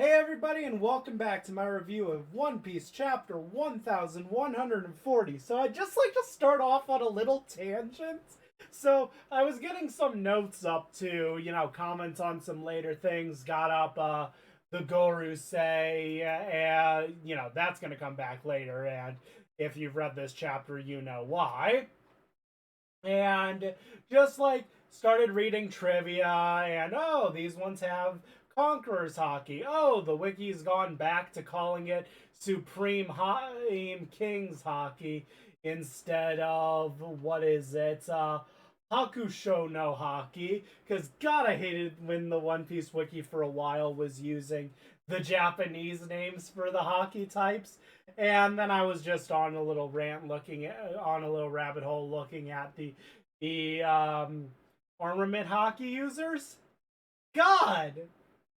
Hey everybody, and welcome back to my review of One Piece chapter 1140. So I'd just like to start off on a little tangent. So I was getting some notes up to, comment on some later things, got up the Gorusei, and, that's going to come back later, and if you've read this chapter, you know why. And just like started reading trivia, and oh, these ones have Conquerors Hockey. Oh, the wiki's gone back to calling it Supreme Kings Hockey instead of what is it? Hakusho no Hockey. Because God, I hated when the One Piece wiki for a while was using the Japanese names for the hockey types. And then I was just on a little rant looking at on a little rabbit hole looking at the armament hockey users. God,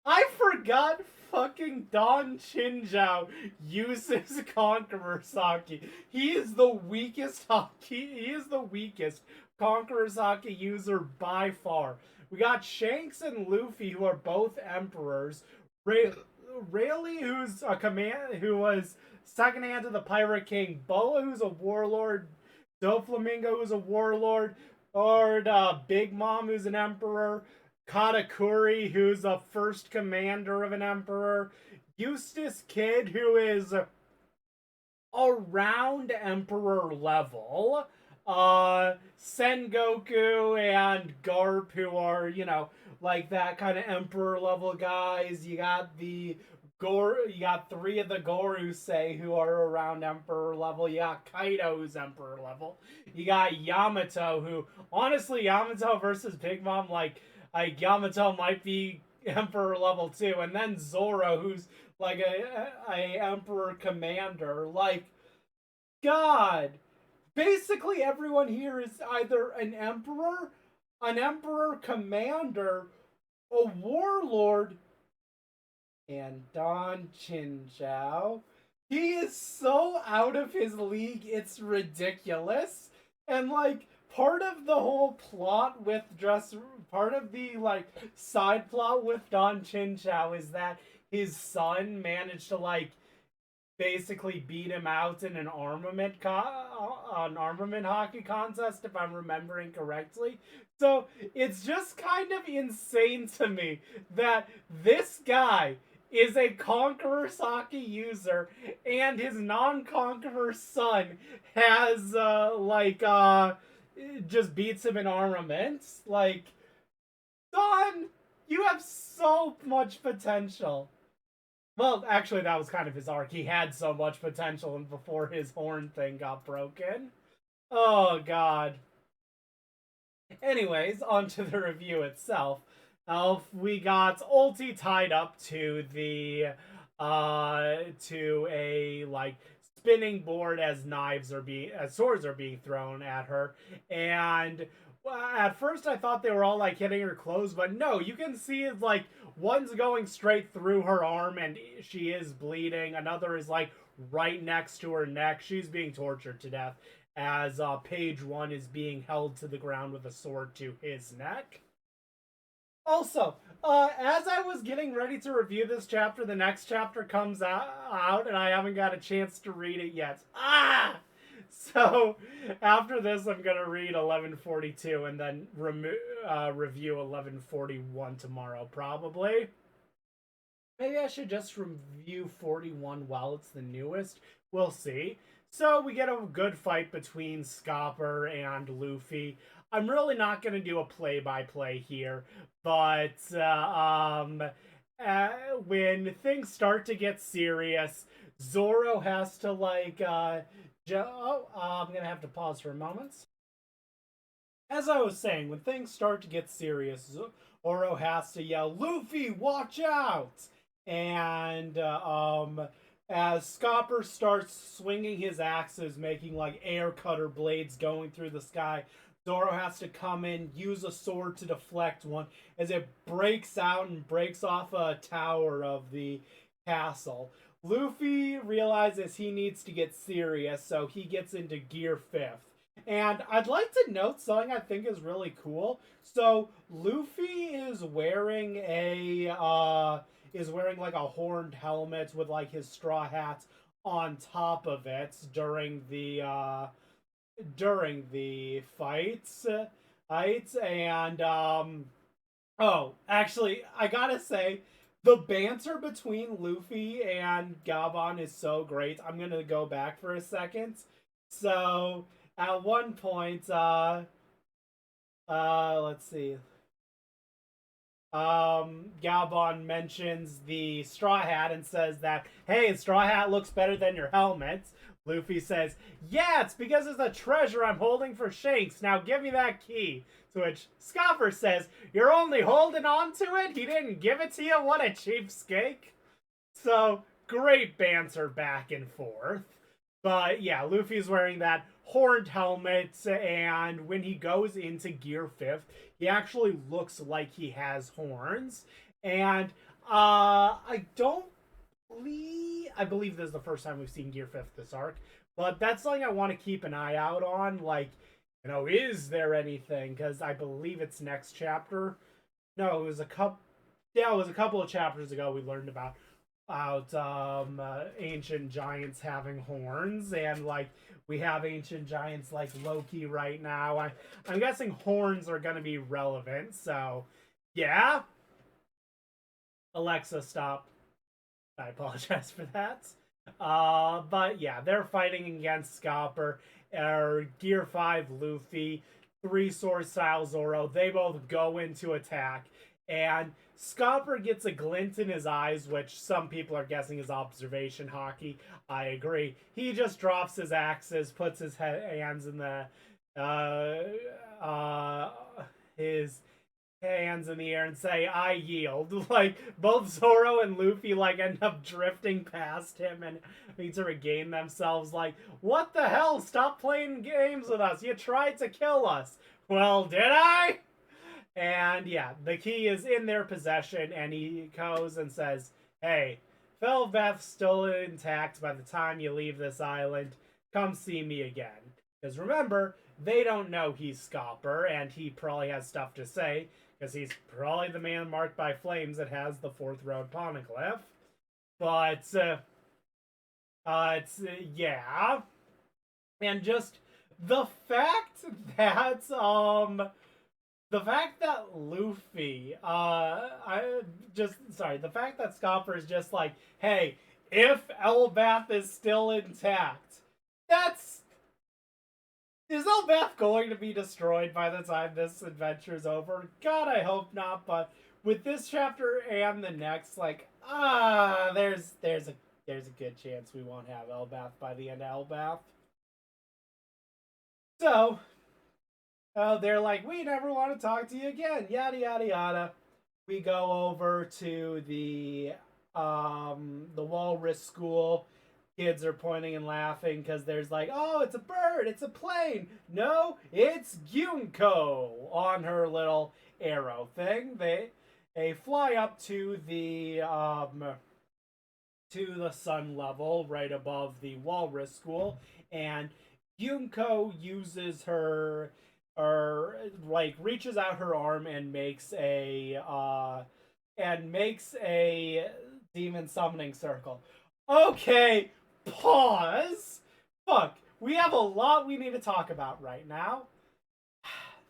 I forgot fucking Don Chinjao uses Conqueror Saki. He is the weakest hockey. He is the weakest Conqueror Saki user by far. We got Shanks and Luffy, who are both emperors. Rayleigh, who's a command, who was second hand to the Pirate King. Boa, who's a warlord. Doflamingo, who's a warlord. Or Big Mom, who's an emperor. Katakuri, who's a first commander of an emperor. Eustace Kid, who is around emperor level. Sengoku and Garp, who are, like that kind of emperor level guys. You got you got three of the Gorusei who are around emperor level. You got Kaido, who's emperor level. You got Yamato, who honestly, Yamato versus Big Mom, like Yamato might be emperor level too, and then Zoro, who's like a emperor commander. Like, God, basically everyone here is either an emperor commander, a warlord, and Don Chinchao. He is so out of his league, it's ridiculous. And like part of the whole plot with just part of the like side plot with Don Chinchao is that his son managed to like basically beat him out in an armament hockey contest, if I'm remembering correctly. So it's just kind of insane to me that this guy is a Conqueror Saki user and his non-Conqueror son has just beats him in armaments. Like, Don, you have so much potential. Well, actually, that was kind of his arc. He had so much potential and before his horn thing got broken. Oh, God. Anyways, on to the review itself. We got Ulti tied up to to a, like, spinning board as swords are being thrown at her. And at first I thought they were all like hitting her clothes, but no, you can see it's like one's going straight through her arm and she is bleeding. Another is like right next to her neck. She's being tortured to death as page one is being held to the ground with a sword to his neck. Also, as I was getting ready to review this chapter, the next chapter comes out and I haven't got a chance to read it yet. Ah! So after this, I'm gonna read 1142 and then review 1141 tomorrow, probably. Maybe I should just review 41 while it's the newest. We'll see. So we get a good fight between Scopper and Luffy. I'm really not going to do a play-by-play here, but when things start to get serious, Zoro has to I'm going to have to pause for a moment. As I was saying, when things start to get serious, Zoro has to yell, "Luffy, watch out!" And as Scopper starts swinging his axes, making like air cutter blades going through the sky, Zoro has to come in, use a sword to deflect one as it breaks out and breaks off a tower of the castle. Luffy realizes he needs to get serious, so he gets into gear fifth. And I'd like to note something I think is really cool. So Luffy is wearing is wearing like a horned helmet with like his straw hat on top of it during the fights, and oh, actually, I gotta say, the banter between Luffy and Gabon is so great. I'm gonna go back for a second. So, at one point, let's see. Gabon mentions the Straw Hat and says that, hey, Straw Hat looks better than your helmet. Luffy says, yeah, it's because it's a treasure I'm holding for Shanks. Now give me that key. To which Scoffer says, you're only holding on to it? He didn't give it to you? What a cheapskate. So, great banter back and forth. But yeah, Luffy's wearing that horned helmet, and when he goes into Gear 5th, he actually looks like he has horns. And I believe this is the first time we've seen Gear 5th this arc, but that's something I want to keep an eye out on. Like, is there anything? Because I believe it's next chapter. No, it was a couple. Yeah, it was a couple of chapters ago we learned about ancient giants having horns, and like we have ancient giants like Loki right now. I'm guessing horns are going to be relevant. So, yeah. Alexa, stop. I apologize for that. But yeah, they're fighting against Scopper, Gear 5 Luffy, 3 Sword Style Zoro. They both go into attack, and Scopper gets a glint in his eyes, which some people are guessing is observation hockey. I agree. He just drops his axes, puts his hands in the his hands in the air and say, I yield. Like, both Zoro and Luffy, like, end up drifting past him and need to regain themselves. Like, what the hell? Stop playing games with us. You tried to kill us. Well, did I? And yeah, the key is in their possession, and he goes and says, hey, Felbeth's still intact by the time you leave this island. Come see me again. Because remember, they don't know he's Scopper, and he probably has stuff to say, because he's probably the man marked by flames that has the 4th Road Poneglyph. But, yeah. And just the fact that, the fact that Luffy, the fact that Scopper is just like, hey, if Elbaf is still intact, is Elbaf going to be destroyed by the time this adventure's over? God, I hope not, but with this chapter and the next, like, there's a good chance we won't have Elbaf by the end of Elbaf. So, they're like, we never want to talk to you again, yada yada yada. We go over to the Walrus School. Kids are pointing and laughing because there's like, oh, it's a bird, it's a plane. No, it's Gyunko on her little arrow thing. They fly up to the sun level right above the Walrus School, and Gyunko uses her, or like reaches out her arm and makes a demon summoning circle. Okay, pause. Fuck, we have a lot we need to talk about right now.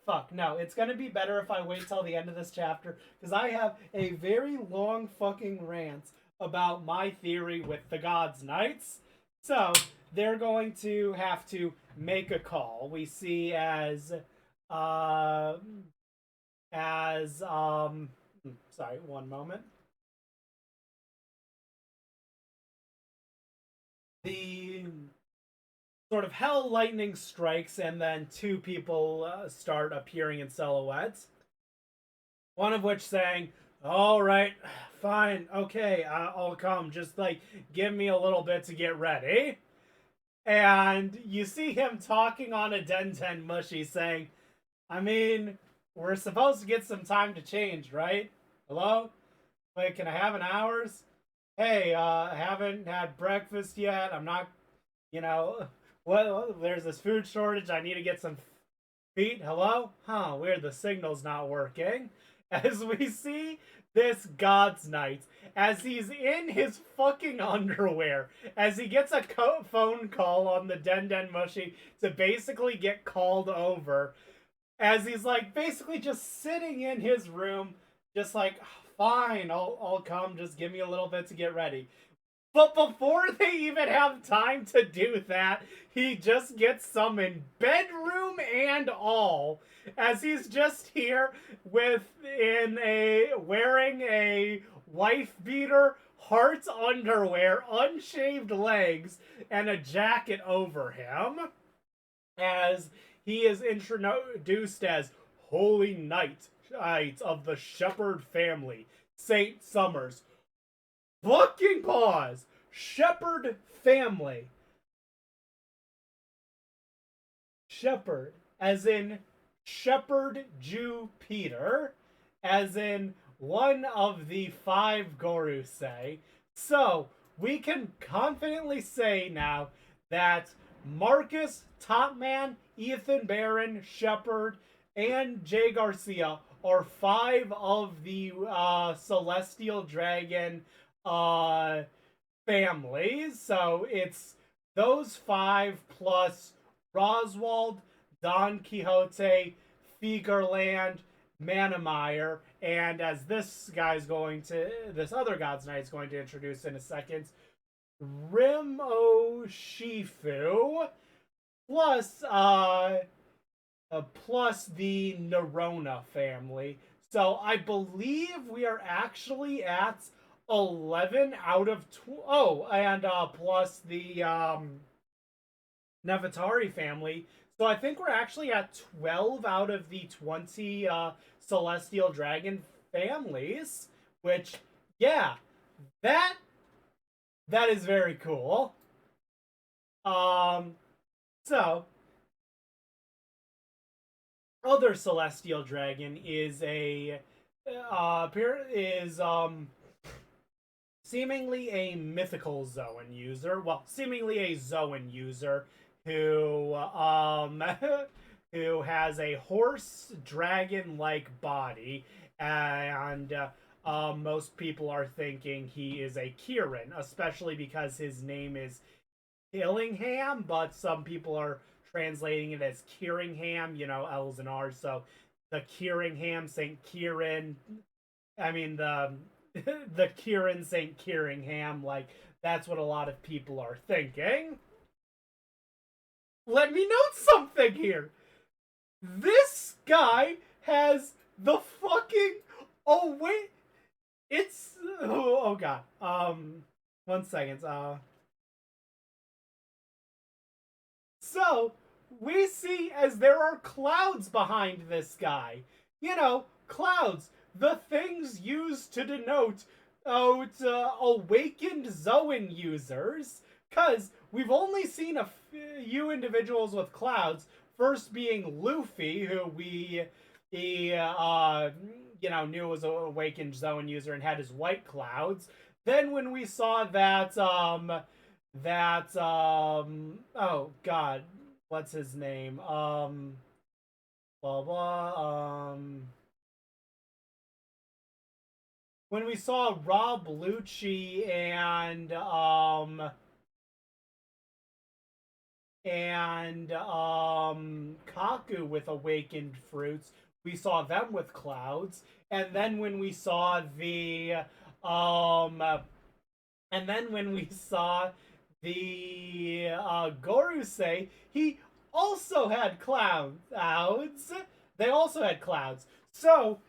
Fuck, no, it's gonna be better if I wait till the end of this chapter, because I have a very long fucking rant about my theory with the Gods Knights. So, they're going to have to make a call. We see sorry, one moment. The sort of hell lightning strikes, and then 2 people start appearing in silhouettes. One of which saying, all right, fine, okay, I'll come. Just, like, give me a little bit to get ready. And you see him talking on a Den Mushi saying, I mean, we're supposed to get some time to change, right? Hello? Wait, can I have an hour's? Hey, I haven't had breakfast yet. I'm not, there's this food shortage. I need to get some feet. Hello? Huh, weird, the signal's not working. as we see this God's Knight as he's in his fucking underwear, as he gets a phone call on the Den Den Mushi to basically get called over, as he's like basically just sitting in his room, just like, fine, I'll come, just give me a little bit to get ready. But before they even have time to do that, he just gets summoned, bedroom and all, as he's just here wearing a wife beater, heart underwear, unshaved legs, and a jacket over him, as he is introduced as Holy Knight of the Shepherd family, Saint Summers. Fucking pause. Shepherd family. Shepherd, as in Shepherd Jew Peter, as in one of the 5 Gorosei. So, we can confidently say now that Marcus, Topman, Ethan Barron, Shepherd, and Jay Garcia are 5 of the Celestial Dragon families. So it's those 5 plus Roswald, Don Quixote, Fiegerland, Mannemeyer, and as this other God's Knight is going to introduce in a second, Rimo Shifu, plus plus the Nerona family. So I believe we are actually at 11 out of and plus the Nefertari family. So I think we're actually at 12 out of the 20 Celestial Dragon families, which, yeah, that is very cool. So other Celestial Dragon is seemingly a mythical Zoan user. Well, seemingly a Zoan user who who has a horse dragon-like body, and most people are thinking he is a Kirin, especially because his name is Killingham, but some people are translating it as Kiringham, L's and R's. So the Kiringham, St. Kieran, the the Kieran St. Kiringham, like, that's what a lot of people are thinking. Let me note something here. This guy has the fucking... Oh, wait. It's... Oh god. 1 second. So, we see as there are clouds behind this guy. Clouds. The things used to denote awakened Zoan users. Because we've only seen a few individuals with clouds. First being Luffy, who he knew was an awakened Zoan user and had his white clouds. Then when we saw oh god, what's his name? When we saw Rob Lucci and Kaku with awakened fruits, we saw them with clouds. And then when we saw the Gorosei, he also had clouds. They also had clouds. So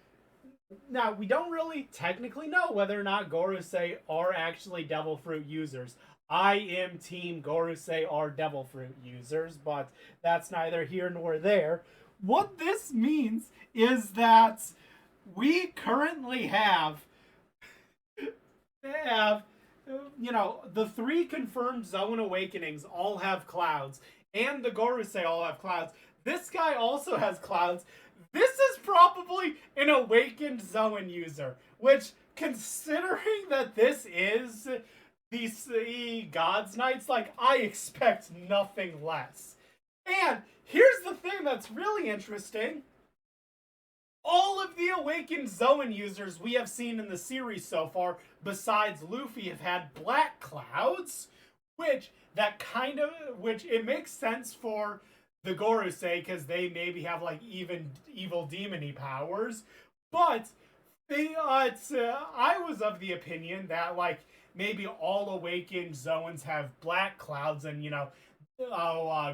now we don't really technically know whether or not Gorosei are actually Devil Fruit users. I am Team Gorosei are Devil Fruit users, but that's neither here nor there. What this means is that we currently have the 3 confirmed Zoan Awakenings all have clouds, and the Gorosei all have clouds. This guy also has clouds. This is probably an awakened Zoan user, which, considering that this is the God's Knights, like, I expect nothing less. And here's the thing that's really interesting. all of the Awakened Zoan users we have seen in the series so far, besides Luffy, have had black clouds, which it makes sense for the Gorosei because they maybe have like even evil demony powers, but I was of the opinion that like maybe all Awakened Zoans have black clouds, and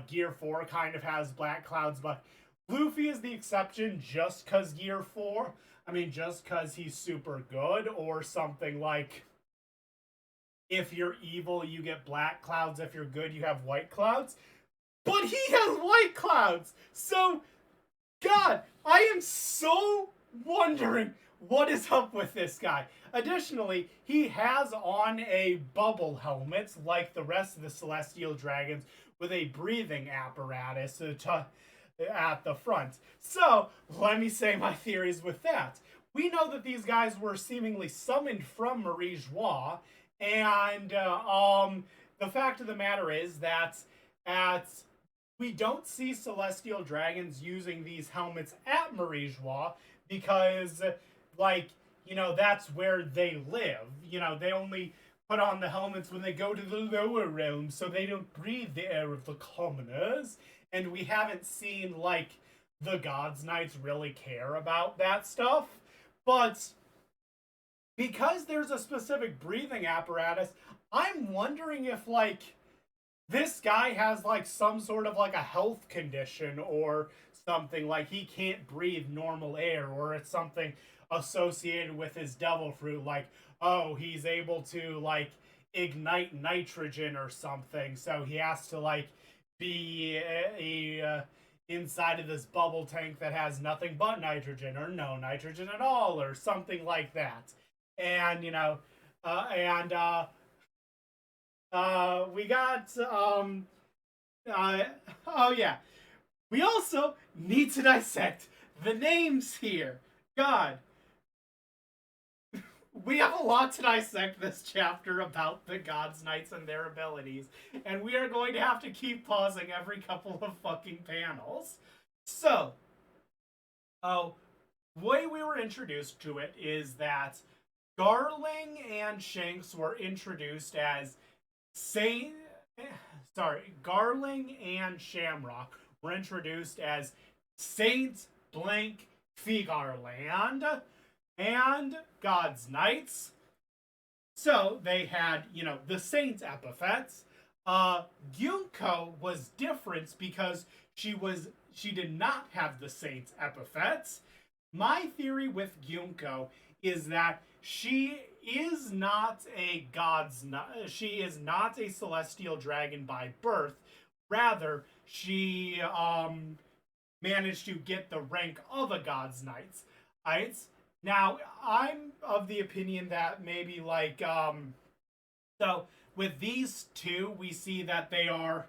Gear 4 kind of has black clouds, but Luffy is the exception just because Gear 4. I mean, just because he's super good, or something like if you're evil, you get black clouds. If you're good, you have white clouds. But he has white clouds! So, God, I am so wondering what is up with this guy. Additionally, he has on a bubble helmet, like the rest of the Celestial Dragons, with a breathing apparatus at the front. So, let me say my theories with that. We know that these guys were seemingly summoned from Marie Joie, and the fact of the matter is that we don't see Celestial Dragons using these helmets at Marie Joie because, that's where they live. They only put on the helmets when they go to the lower realms, so they don't breathe the air of the commoners. And we haven't seen, the Gods Knights really care about that stuff. But because there's a specific breathing apparatus, I'm wondering if, this guy has, some sort of, a health condition or something. Like, he can't breathe normal air, or it's something associated with his devil fruit. Like, oh, he's able to, ignite nitrogen or something. So he has to, be inside of this bubble tank that has nothing but nitrogen, or no nitrogen at all, or something like that. And, we got, oh yeah. We also need to dissect the names here. God. We have a lot to dissect this chapter about the Gods Knights and their abilities, and we are going to have to keep pausing every couple of fucking panels. So, way we were introduced to it is that Garling and Shanks were introduced as Garling and Shamrock were introduced as Saint Blank Figarland and God's Knights. So they had, the Saint epithets. Gyunko was different because she did not have the Saint epithets. My theory with Gyunko is that she is not a celestial dragon by birth. Rather, she managed to get the rank of a God's Knights. Now, I'm of the opinion that maybe so with these two, we see that they are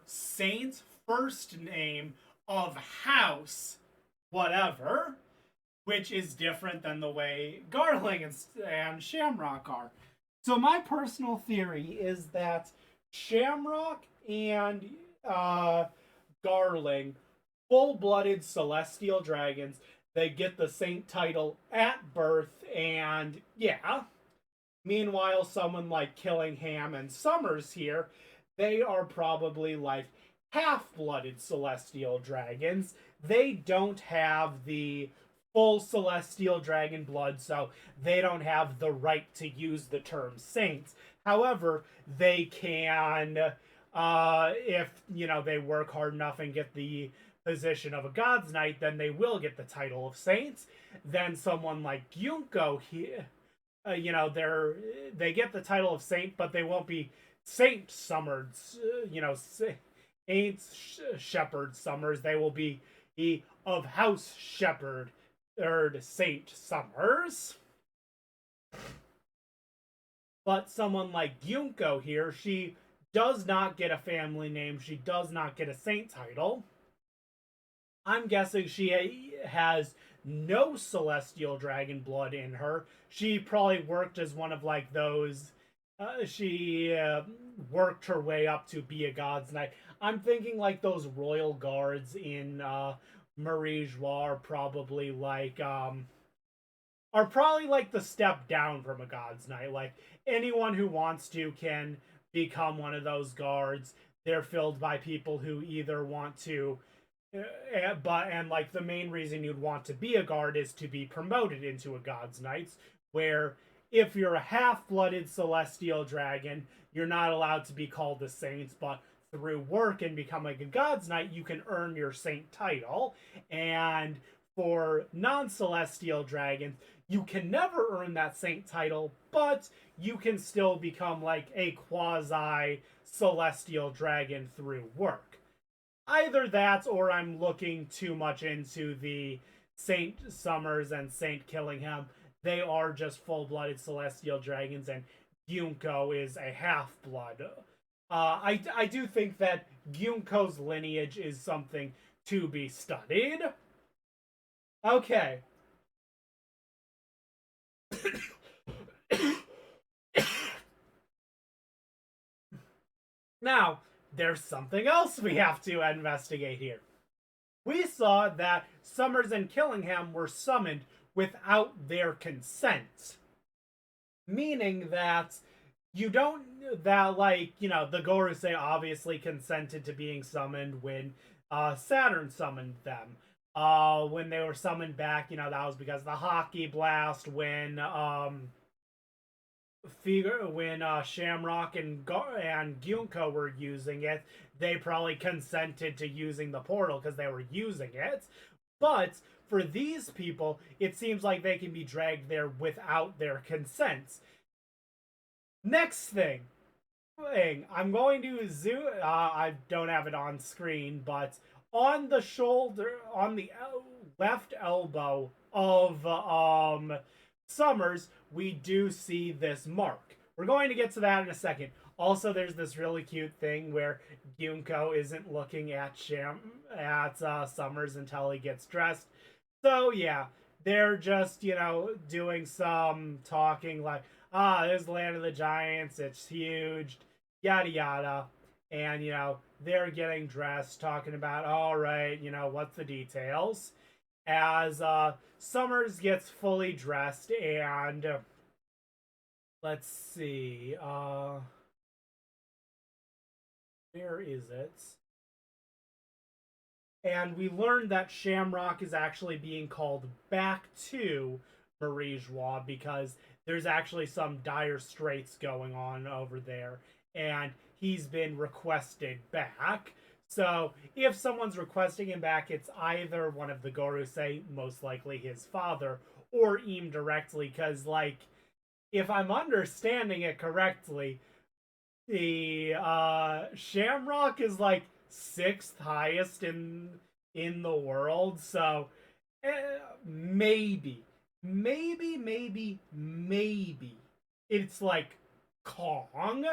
Saint first name of house whatever, which is different than the way Garling and Shamrock are. So my personal theory is that Shamrock and Garling, full-blooded celestial dragons, they get the Saint title at birth, and yeah. Meanwhile, someone like Killingham and Summers here, they are probably half-blooded celestial dragons. They don't have the full celestial dragon blood, so they don't have the right to use the term saints. However, they can, if, they work hard enough and get the position of a God's Knight, then they will get the title of saints. Then someone like Gyunko, they get the title of saint, but they won't be Saint Summers, ain't Shepherd Summers. They will be of House Shepherd, Saint Summers. But someone like Gyunko here, she does not get a family name. She does not get a saint title. I'm guessing she has no celestial dragon blood in her. She probably worked as one of those. She worked her way up to be a God's Knight. I'm thinking like those royal guards in Marie Joie are probably like the step down from a God's Knight. Like anyone who wants to can become one of those guards. They're filled by people who either want to and like the main reason you'd want to be a guard is to be promoted into a God's Knights, where if you're a half-blooded celestial dragon, you're not allowed to be called a saint, but through work and becoming a God's Knight, you can earn your saint title. And for non-celestial dragons, you can never earn that saint title, but you can still become like a quasi celestial dragon through work. Either that, or I'm looking too much into the Saint Summers and Saint Killingham. They are just full-blooded celestial dragons, and Gyunko is a half-blood. I do think that Gyunko's lineage is something to be studied. Okay. Now, there's something else we have to investigate here. We saw that Summers and Killingham were summoned without their consent. Meaning that you don't, that like, the Gorosei obviously consented to being summoned when Saturn summoned them. When they were summoned back, that was because of the hockey blast when Shamrock and Gyunko were using it, they probably consented to using the portal because they were using it. But for these people, it seems like they can be dragged there without their consents. Next thing, I'm going to zoom. I don't have it on screen, but on the shoulder, on the left elbow of Summers, we do see this mark. We're going to get to that in a second. Also, there's this really cute thing where Gyunko isn't looking at Summers until he gets dressed. So yeah, they're just doing some talking like, this is the land of the giants. It's huge, yada yada, and they're getting dressed, talking about all right, what's the details. As Summers gets fully dressed and let's see, where is it? And we learned that Shamrock is actually being called back to Marie Joie because there's actually some dire straits going on over there, and he's been requested back. So if someone's requesting him back, it's either one of the Gorosei, most likely his father, or Eam directly, because, like, if I'm understanding it correctly, the Shamrock is like sixth highest in the world, so maybe it's like Kong.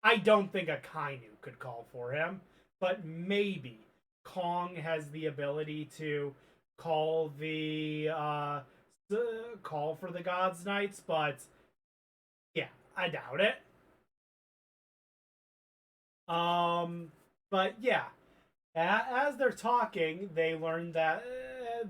I don't think Akainu could call for him, but maybe Kong has the ability to call call for the God's Knights, but yeah, I doubt it. But yeah, as they're talking, they learn that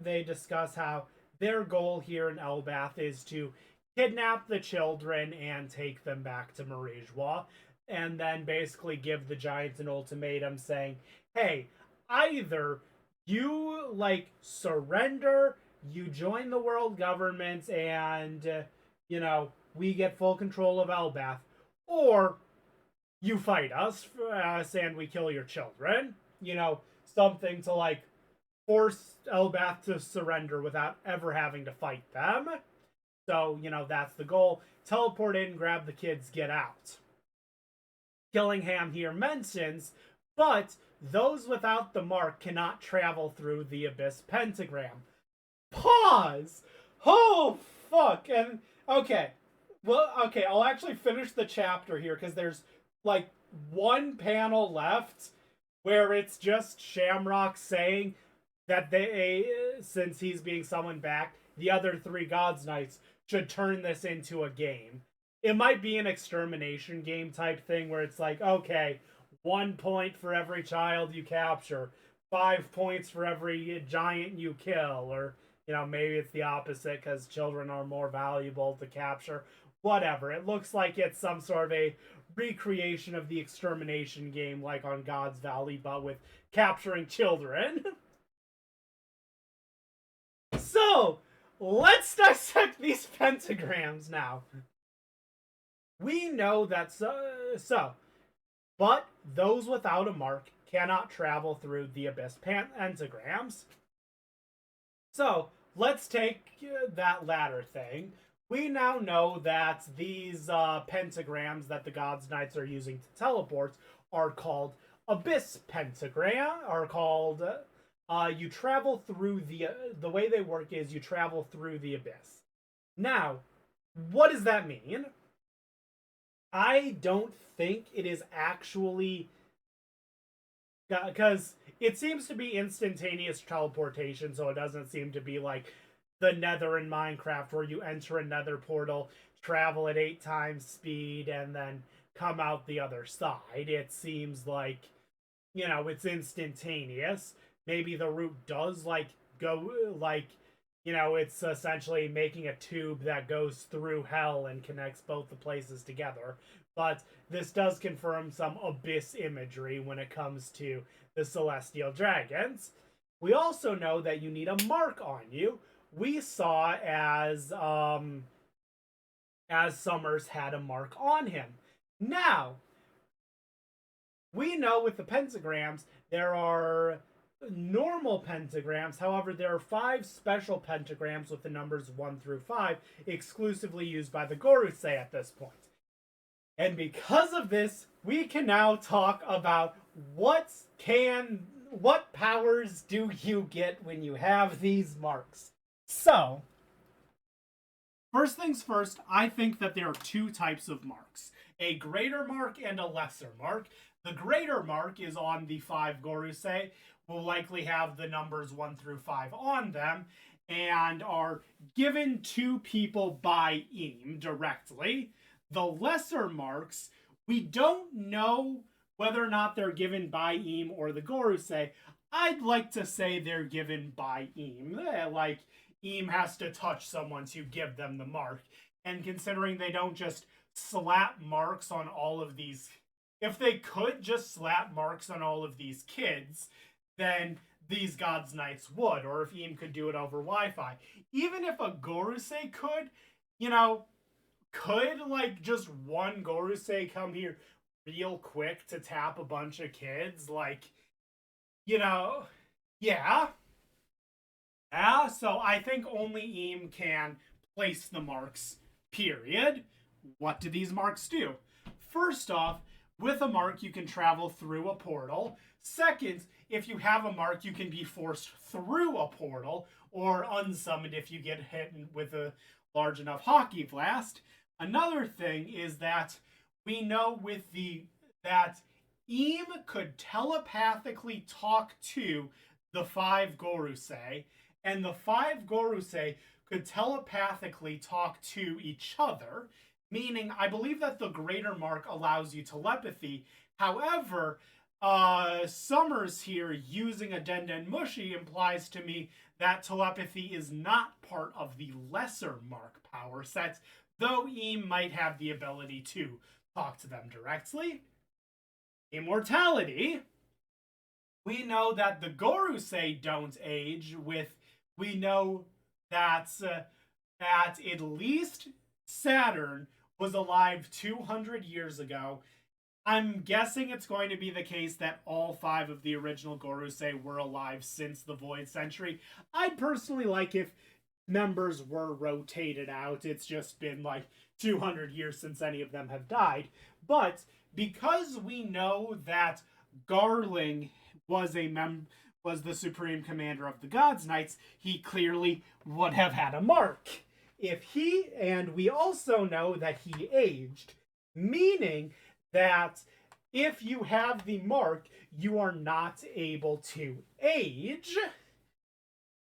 they discuss how their goal here in Elbath is to kidnap the children and take them back to Marie Joie, and then basically give the Giants an ultimatum saying, hey, either you like surrender, you join the world government, and we get full control of Elbath, or you fight us and we kill your children. Something to like force Elbath to surrender without ever having to fight them. So, that's the goal. Teleport in, grab the kids, get out. Killingham here mentions, but those without the mark cannot travel through the Abyss Pentagram. Pause! Oh, fuck! And, okay. Well, okay, I'll actually finish the chapter here, because there's, like, one panel left where it's just Shamrock saying that since he's being summoned back, the other three God's Knights should turn this into a game. It might be an extermination game type thing where it's like, okay, 1 point for every child you capture, 5 points for every giant you kill, or maybe it's the opposite because children are more valuable to capture. Whatever. It looks like it's some sort of a recreation of the extermination game, like on God's Valley, but with capturing children. So, let's dissect these pentagrams now. We know that but those without a mark cannot travel through the abyss pentagrams. So, let's take that latter thing. We now know that these pentagrams that the God's Knights are using to teleport are called abyss pentagram, are called you travel through the way they work is you travel through the abyss. Now, what does that mean? I don't think it is actually, because it seems to be instantaneous teleportation, so it doesn't seem to be like the Nether in Minecraft where you enter a Nether portal, travel at 8 times speed, and then come out the other side. It seems like, it's instantaneous. Maybe the route does go it's essentially making a tube that goes through hell and connects both the places together. But this does confirm some abyss imagery when it comes to the celestial dragons. We also know that you need a mark on you. We saw as Summers had a mark on him. Now, we know with the pentagrams there are normal pentagrams. However, there are 5 special pentagrams with the numbers 1 through 5 exclusively used by the Gorosei at this point. And because of this, we can now talk about what powers do you get when you have these marks. So, first things first, I think that there are 2 types of marks. A greater mark and a lesser mark. The greater mark is on the 5 Gorosei, will likely have the numbers 1 through 5 on them, and are given to people by Eam directly. The lesser marks, we don't know whether or not they're given by Eam or the Gorosei. I'd like to say they're given by Eam. Like, Eam has to touch someone to give them the mark. And considering they don't just slap marks on all of these, if they could just slap marks on all of these kids, then these God's Knights would, or if Eam could do it over Wi-Fi. Even if a Gorosei could, could just one Gorosei come here real quick to tap a bunch of kids? Yeah. So I think only Eam can place the marks, period. What do these marks do? First off, with a mark, you can travel through a portal. Second, if you have a mark, you can be forced through a portal, or unsummoned if you get hit with a large enough hockey blast. Another thing is that we know that Eam could telepathically talk to the 5 Gorosei, and the 5 Gorosei could telepathically talk to each other, meaning I believe that the greater mark allows you telepathy. However, Summers here using a Den Mushi implies to me that telepathy is not part of the lesser mark power sets, though Eam might have the ability to talk to them directly. Immortality. We know that the Gorosei don't age. We know that at least Saturn was alive 200 years ago. I'm guessing it's going to be the case that all 5 of the original Gorosei were alive since the Void Century. I'd personally like if members were rotated out. It's just been 200 years since any of them have died. But because we know that Garling was the supreme commander of the God's Knights, he clearly would have had a mark. And we also know that he aged, meaning that if you have the mark, you are not able to age.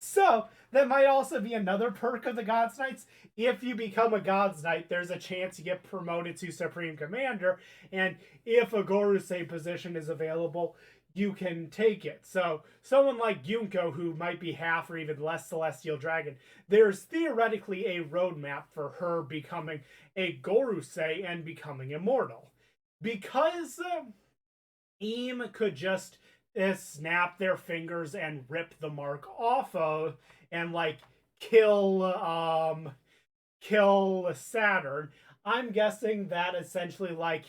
So that might also be another perk of the Gods Knights. If you become a Gods Knight, there's a chance you get promoted to Supreme Commander, and if a Gorosei position is available, you can take it. So someone like Yunko, who might be half or even less Celestial Dragon, there's theoretically a roadmap for her becoming a Gorosei and becoming immortal. Because Eam could just snap their fingers and rip the mark off of and like kill Saturn. I'm guessing that essentially like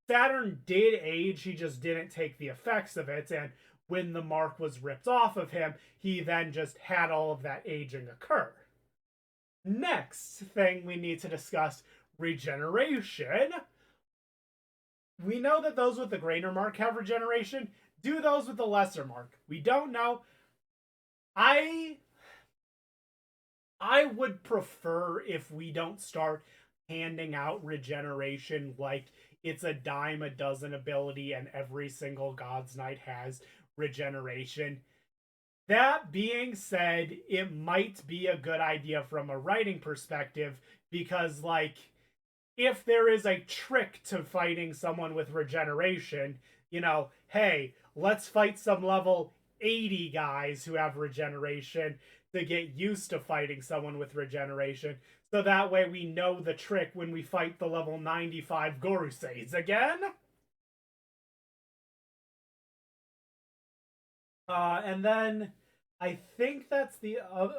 Saturn did age, he just didn't take the effects of it, and when the mark was ripped off of him, he then just had all of that aging occur. Next thing we need to discuss, regeneration. We know that those with the greater mark have regeneration. Do those with the lesser mark? We don't know. I would prefer if we don't start handing out regeneration like it's a dime a dozen ability and every single God's Knight has regeneration. That being said, it might be a good idea from a writing perspective because, like, if there is a trick to fighting someone with regeneration, you know, hey, let's fight some level 80 guys who have regeneration to get used to fighting someone with regeneration. So that way we know the trick when we fight the level 95 Goruseis again. And then I think that's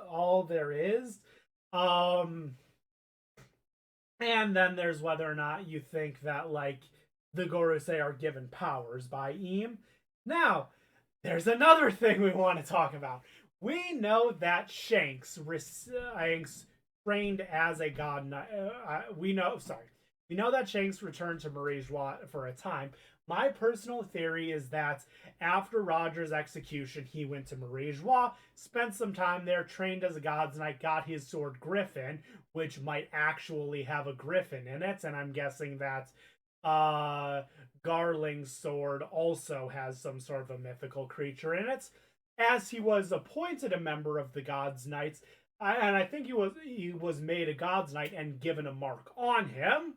all there is. Um, and then there's whether or not you think that like the Gorosei are given powers by Eam. Now, there's another thing we want to talk about. We know that Shanks trained as a god knight. We know that Shanks returned to Mirage for a time. My personal theory is that after Roger's execution, he went to Mirage, spent some time there, trained as a God's Knight, got his sword Griffin, which might actually have a griffin in it, and I'm guessing that Garling's sword also has some sort of a mythical creature in it. As he was appointed a member of the God's Knights, and I think he was made a God's Knight and given a mark on him,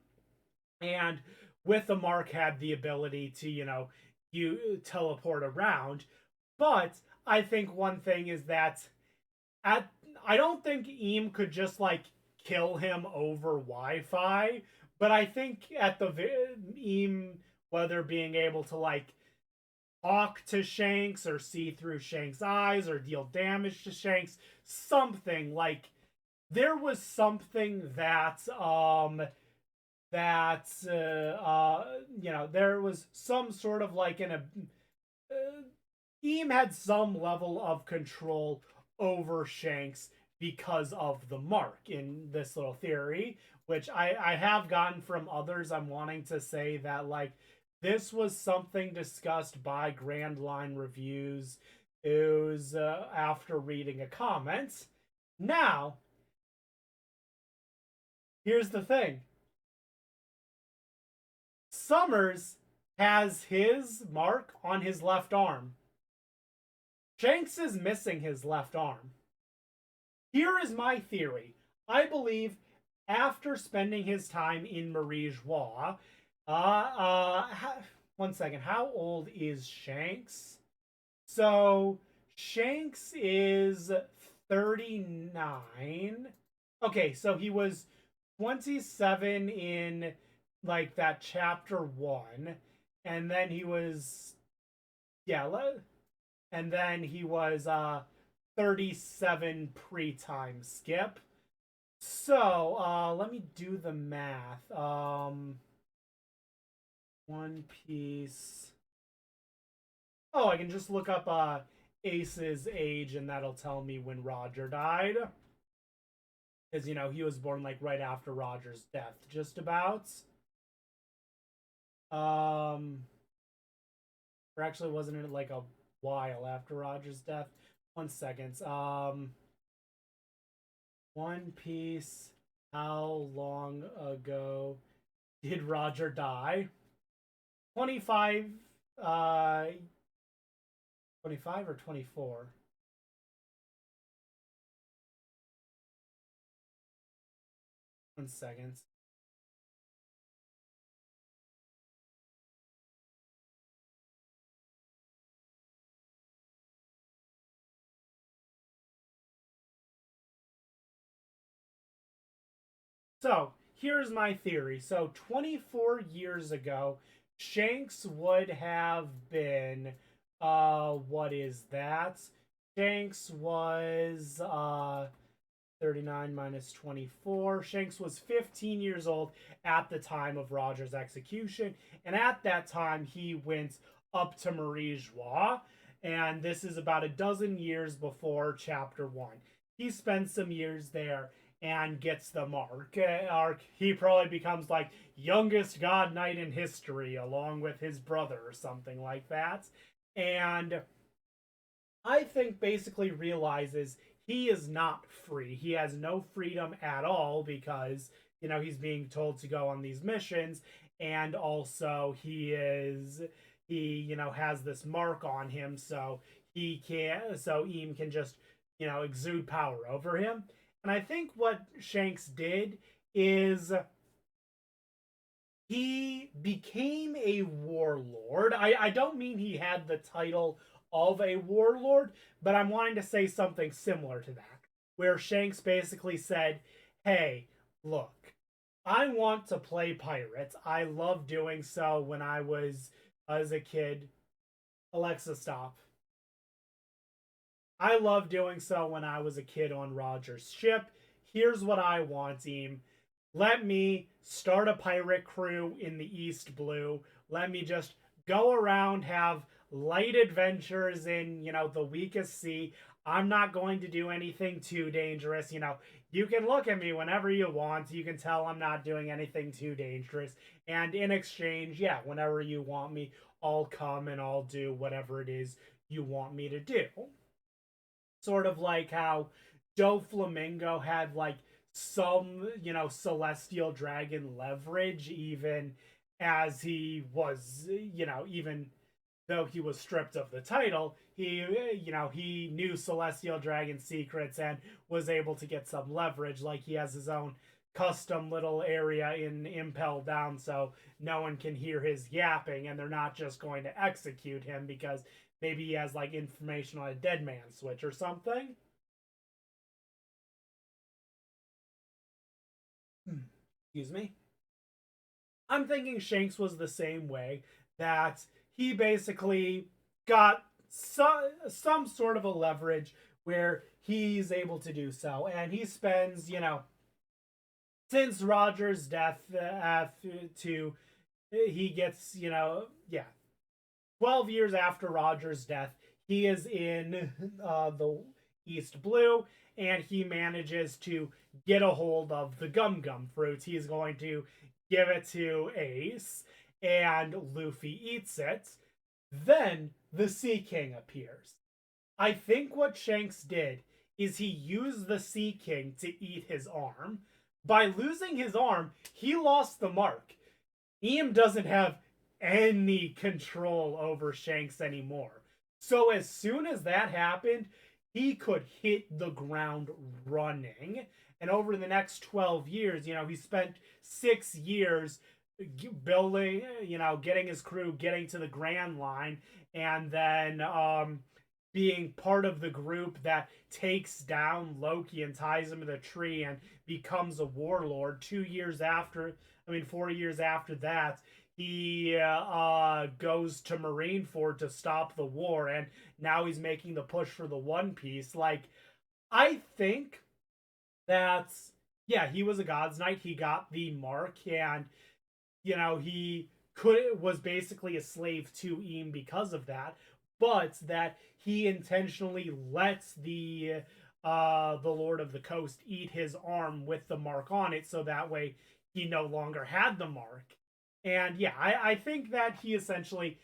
and with the mark had the ability to you teleport around. But I think one thing is that I don't think Eam could just like kill him over Wi-Fi, but I think at the Eam, whether being able to like talk to Shanks or see through Shanks' eyes or deal damage to Shanks, something like there was something that there was some sort of like Eam had some level of control over Shanks because of the mark in this little theory, which I have gotten from others. I'm wanting to say that like this was something discussed by Grand Line Reviews. It was after reading a comment. Now, here's the thing. Summers has his mark on his left arm. Shanks is missing his left arm. Here is my theory. I believe after spending his time in Mirage, one second, how old is Shanks? So Shanks is 39. Okay, so he was 27 in like that chapter 1, and then he was and then he was 37 pre-time skip. So let me do the math. One Piece. Oh, I can just look up Ace's age and that'll tell me when Roger died. Because, he was born like right after Roger's death, just about. Or actually wasn't it like a while after Roger's death? 1 second. One Piece. How long ago did Roger die? 25 25 or 24? 1 second. So here's my theory. So 24 years ago, Shanks would have been, what is that? Shanks was 39 minus 24. Shanks was 15 years old at the time of Roger's execution, and at that time he went up to Marie Joie, and this is about a dozen years before Chapter 1. He spends some years there and gets the mark. He probably becomes like youngest god knight in history along with his brother or something like that. And I think basically realizes he is not free. He has no freedom at all because, he's being told to go on these missions, and also he has this mark on him, so Eam can just, exude power over him. And I think what Shanks did is he became a warlord. I don't mean he had the title of a warlord, but I'm wanting to say something similar to that, where Shanks basically said, hey, look, I want to play pirates. I love doing so when I was as a kid. Alexa, stop. I love doing so when I was a kid on Roger's ship. Here's what I want, team. Let me start a pirate crew in the East Blue. Let me just go around, have light adventures in, the weakest sea. I'm not going to do anything too dangerous. You can look at me whenever you want. You can tell I'm not doing anything too dangerous. And in exchange, yeah, whenever you want me, I'll come and I'll do whatever it is you want me to do. Sort of like how Doflamingo had like some, celestial dragon leverage, even as he was, even though he was stripped of the title, he knew celestial dragon secrets and was able to get some leverage. Like he has his own custom little area in Impel Down, so no one can hear his yapping, and they're not just going to execute him because maybe he has like information on a dead man switch or something. Excuse me. I'm thinking Shanks was the same way, that he basically got some sort of a leverage where he's able to do so. And he spends, since Roger's death, he gets, yeah, 12 years after Roger's death, he is in the East Blue, and he manages to get a hold of the Gum Gum fruit. He's going to give it to Ace, and Luffy eats it. Then the Sea King appears. I think what Shanks did is he used the Sea King to eat his arm. By losing his arm, he lost the mark. Eam doesn't have any control over Shanks anymore. So as soon as that happened, he could hit the ground running. And over the next 12 years, he spent 6 years building, getting his crew, getting to the Grand Line, and then being part of the group that takes down Loki and ties him to the tree and becomes a warlord. 4 years after that, he goes to Marineford to stop the war, and now he's making the push for the One Piece. Like, I think that's, yeah, he was a God's Knight. He got the mark, and he was basically a slave to Eam because of that, but that he intentionally lets the Lord of the Coast eat his arm with the mark on it, so that way he no longer had the mark. And yeah, I think that he essentially,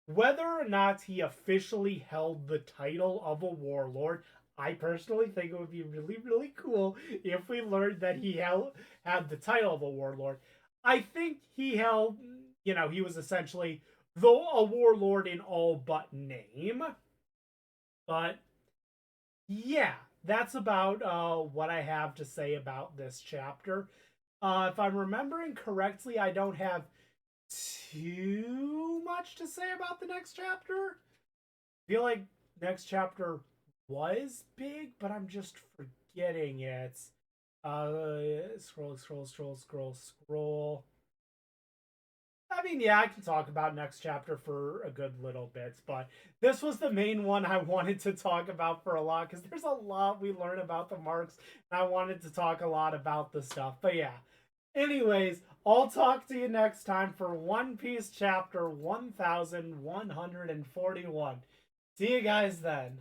whether or not he officially held the title of a warlord, I personally think it would be really, really cool if we learned that he had the title of a warlord. I think he held, he was essentially a warlord in all but name. But yeah, that's about what I have to say about this chapter. If I'm remembering correctly, I don't have too much to say about the next chapter. I feel like next chapter was big, but I'm just forgetting it. Scroll. I mean, yeah, I can talk about next chapter for a good little bit, but this was the main one I wanted to talk about for a lot because there's a lot we learn about the marks, and I wanted to talk a lot about the stuff. But yeah, anyways, I'll talk to you next time for One Piece chapter 1141. See you guys then.